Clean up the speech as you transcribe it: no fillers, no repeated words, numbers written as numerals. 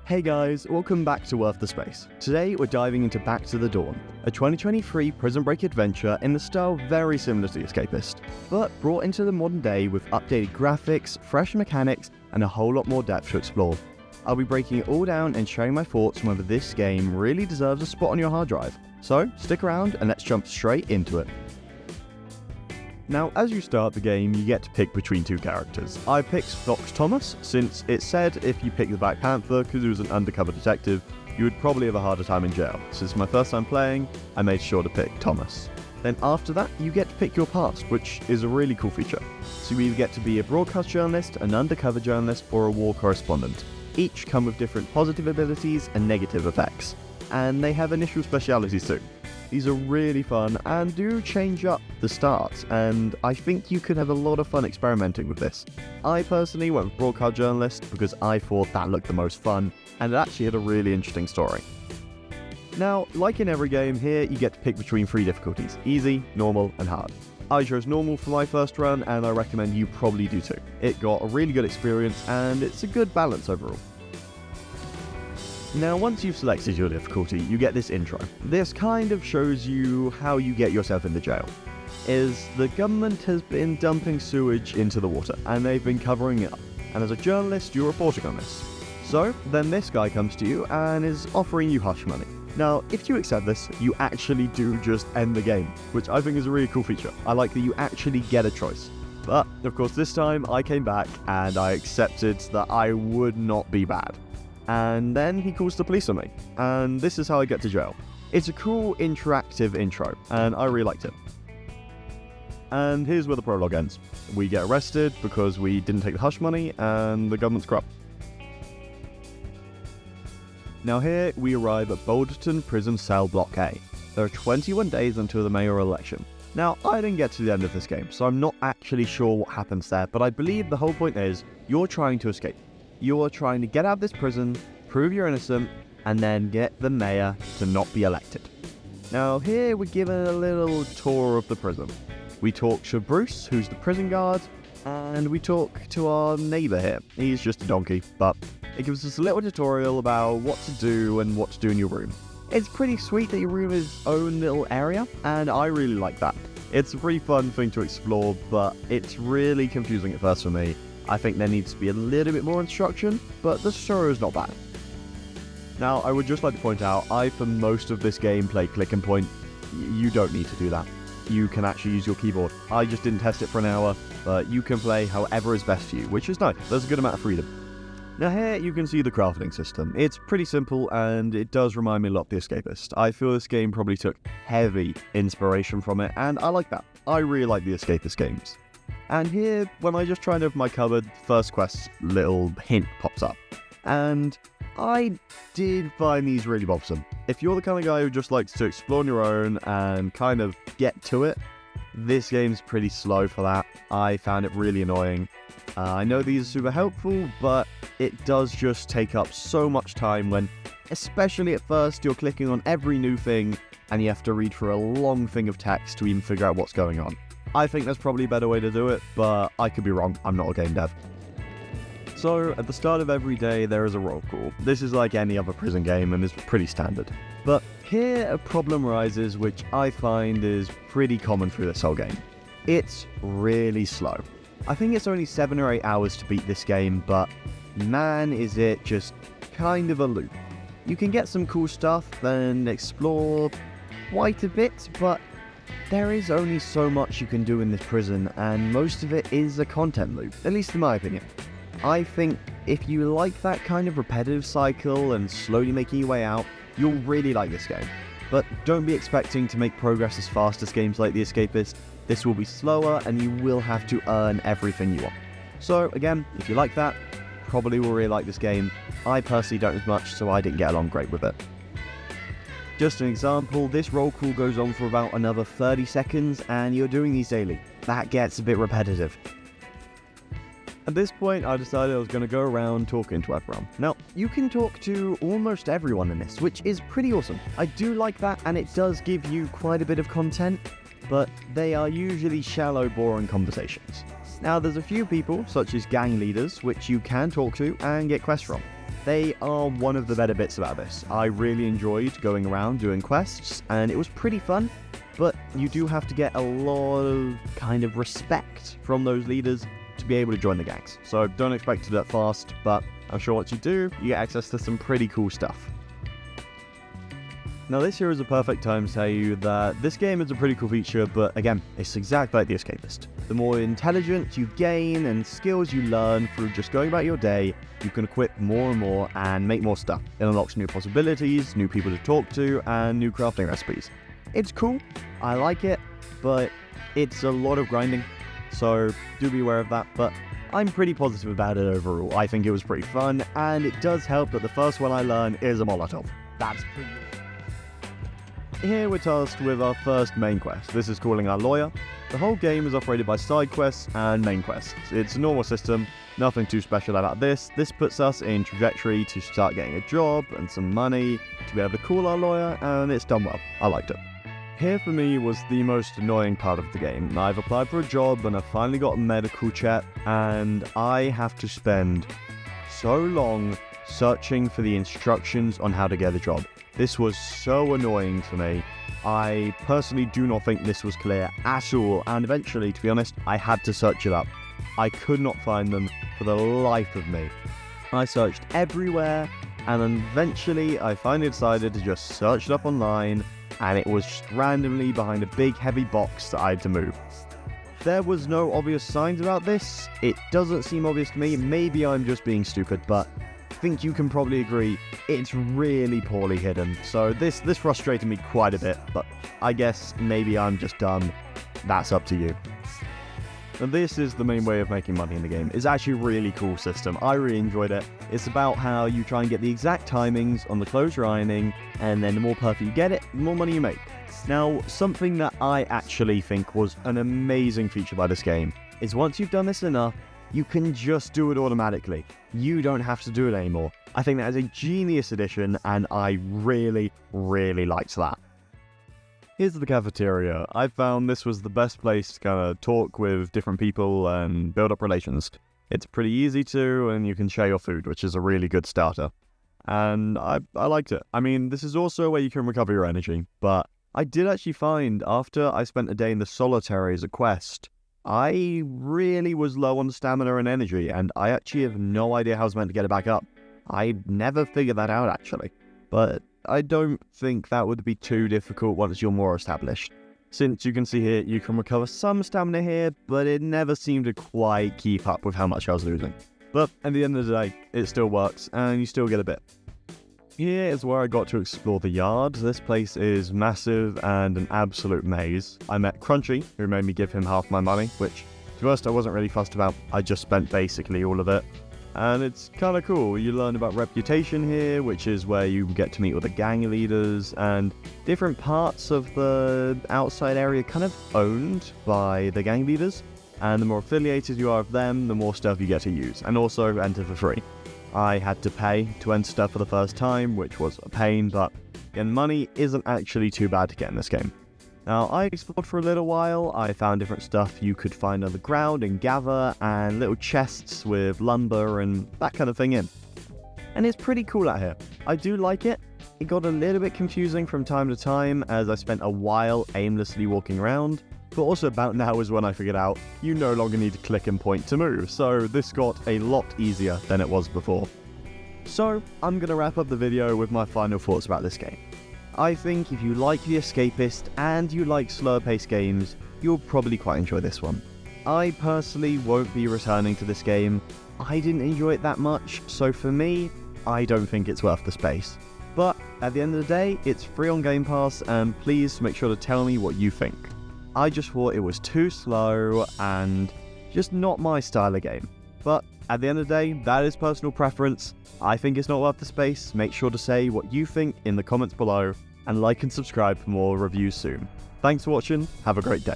Hey guys, welcome back to Worth the Space. Today we're diving into Back to the Dawn, a 2023 prison break adventure in the style very similar to The Escapist, but brought into the modern day with updated graphics, fresh mechanics, and a whole lot more depth to explore. I'll be breaking it all down and sharing my thoughts on whether this game really deserves a spot on your hard drive. So stick around and let's jump straight into it. Now, as you start the game, you get to pick between two characters. I picked Fox Thomas, since it said if you picked the Black Panther because he was an undercover detective, you would probably have a harder time in jail. Since my first time playing, I made sure to pick Thomas. Then after that, you get to pick your past, which is a really cool feature. So you either get to be a broadcast journalist, an undercover journalist, or a war correspondent. Each come with different positive abilities and negative effects. And they have initial specialities too. These are really fun and do change up the start, and I think you could have a lot of fun experimenting with this. I personally went with broadcast journalist because I thought that looked the most fun, and it actually had a really interesting story. Now, like in every game, here you get to pick between three difficulties: easy, normal, and hard. I chose normal for my first run, and I recommend you probably do too. It got a really good experience, and it's a good balance overall. Now, once you've selected your difficulty, you get this intro. This kind of shows you how you get yourself into jail. The government has been dumping sewage into the water, and they've been covering it up. And as a journalist, you're reporting on this. So, then this guy comes to you and is offering you hush money. Now, if you accept this, you actually do just end the game, which I think is a really cool feature. I like that you actually get a choice. But, of course, this time I came back and I accepted that I would not be bad. And then he calls the police on me, and this is how I get to jail. It's a cool interactive intro, and I really liked it. And here's where the prologue ends. We get arrested because we didn't take the hush money, and the government's corrupt. Now here we arrive at Boulderton Prison Cell Block A. There are 21 days until the mayoral election. Now, I didn't get to the end of this game, so I'm not actually sure what happens there, but I believe the whole point is you're trying to escape. You're trying to get out of this prison, prove you're innocent, and then get the mayor to not be elected. Now here we're given a little tour of the prison. We talk to Bruce, who's the prison guard, and we talk to our neighbour here. He's just a donkey, but it gives us a little tutorial about what to do and what to do in your room. It's pretty sweet that your room is its own little area, and I really like that. It's a pretty fun thing to explore, but it's really confusing at first for me. I think there needs to be a little bit more instruction, but the tutorial is not bad. Now, I would just like to point out, I, for most of this game, play click and point. You don't need to do that. You can actually use your keyboard. I just didn't test it for an hour, but you can play however is best for you, which is nice. There's a good amount of freedom. Now here you can see the crafting system. It's pretty simple, and it does remind me a lot of The Escapist. I feel this game probably took heavy inspiration from it, and I like that. I really like The Escapist games. And here, when I just try to open my cupboard, first quest's little hint pops up. And I did find these really bothersome. If you're the kind of guy who just likes to explore on your own and kind of get to it, this game's pretty slow for that. I found it really annoying. I know these are super helpful, but it does just take up so much time when, especially at first, you're clicking on every new thing and you have to read through a long thing of text to even figure out what's going on. I think there's probably a better way to do it, but I could be wrong. I'm not a game dev. So, at the start of every day, there is a roll call. This is like any other prison game and is pretty standard. But here, a problem arises which I find is pretty common through this whole game. It's really slow. I think it's only 7 or 8 hours to beat this game, but man, is it just kind of a loop. You can get some cool stuff and explore quite a bit, but there is only so much you can do in this prison, and most of it is a content loop, at least in my opinion. I think if you like that kind of repetitive cycle and slowly making your way out, you'll really like this game. But don't be expecting to make progress as fast as games like The Escapist. This will be slower, and you will have to earn everything you want. So again, if you like that, probably will really like this game. I personally don't as much, so I didn't get along great with it. Just an example, this roll call goes on for about another 30 seconds, and you're doing these daily. That gets a bit repetitive. At this point, I decided I was going to go around talking to everyone. Now, you can talk to almost everyone in this, which is pretty awesome. I do like that, and it does give you quite a bit of content, but they are usually shallow, boring conversations. Now, there's a few people, such as gang leaders, which you can talk to and get quests from. They are one of the better bits about this. I really enjoyed going around doing quests, and it was pretty fun, but you do have to get a lot of kind of respect from those leaders to be able to join the gangs. So don't expect to do that fast, but I'm sure once you do, you get access to some pretty cool stuff. Now this here is a perfect time to tell you that this game is a pretty cool feature, but again, it's exactly like The Escapist. The more intelligence you gain and skills you learn through just going about your day, you can equip more and more and make more stuff. It unlocks new possibilities, new people to talk to, and new crafting recipes. It's cool, I like it, but it's a lot of grinding, so do be aware of that, but I'm pretty positive about it overall. I think it was pretty fun, and it does help that the first one I learned is a Molotov. That's pretty good. Here we're tasked with our first main quest. This is calling our lawyer. The whole game is operated by side quests and main quests. It's a normal system, nothing too special about this. This puts us in trajectory to start getting a job and some money to be able to call our lawyer, and it's done well. I liked it. Here for me was the most annoying part of the game. I've applied for a job and I've finally got a medical check, and I have to spend so long searching for the instructions on how to get a job. This was so annoying for me. I personally do not think this was clear at all, and eventually, to be honest, I had to search it up. I could not find them for the life of me. I searched everywhere, and then eventually I finally decided to just search it up online, and it was just randomly behind a big heavy box that I had to move. There was no obvious signs about this. It doesn't seem obvious to me. Maybe I'm just being stupid, but I think you can probably agree it's really poorly hidden. So this frustrated me quite a bit, but I guess maybe I'm just dumb. That's up to you. And this is the main way of making money in the game. It's actually a really cool system. I really enjoyed it. It's about how you try and get the exact timings on the clothes you're ironing, and then the more perfect you get it, the more money you make. Now, something that I actually think was an amazing feature by this game is once you've done this enough, you can just do it automatically. You don't have to do it anymore. I think that is a genius addition, and I really, really liked that. Here's the cafeteria. I found this was the best place to kind of talk with different people and build up relations. It's pretty easy to, and you can share your food, which is a really good starter. And I liked it. I mean, this is also where you can recover your energy, but I did actually find after I spent a day in the solitary as a quest, I really was low on stamina and energy, and I actually have no idea how I was meant to get it back up. I never figured that out, actually. But I don't think that would be too difficult once you're more established. Since you can see here, you can recover some stamina here, but it never seemed to quite keep up with how much I was losing. But at the end of the day, it still works, and you still get a bit. Here is where I got to explore the yard. This place is massive and an absolute maze. I met Crunchy, who made me give him half my money, which, to be honest, I wasn't really fussed about. I just spent basically all of it. And it's kind of cool. You learn about reputation here, which is where you get to meet with the gang leaders, and different parts of the outside area kind of owned by the gang leaders. And the more affiliated you are with them, the more stuff you get to use, and also enter for free. I had to pay to enter stuff for the first time, which was a pain, but again, money isn't actually too bad to get in this game. Now, I explored for a little while. I found different stuff you could find on the ground and gather, and little chests with lumber and that kind of thing in. And it's pretty cool out here. I do like it. It got a little bit confusing from time to time as I spent a while aimlessly walking around, but also about now is when I figured out you no longer need to click and point to move, so this got a lot easier than it was before. So, I'm going to wrap up the video with my final thoughts about this game. I think if you like The Escapist and you like slower paced games, you'll probably quite enjoy this one. I personally won't be returning to this game. I didn't enjoy it that much, so for me, I don't think it's worth the space. But at the end of the day, it's free on Gamepass, and please make sure to tell me what you think. I just thought it was too slow and just not my style of game. But at the end of the day, that is personal preference. I think it's not worth the space. Make sure to say what you think in the comments below, and like and subscribe for more reviews soon. Thanks for watching, have a great day.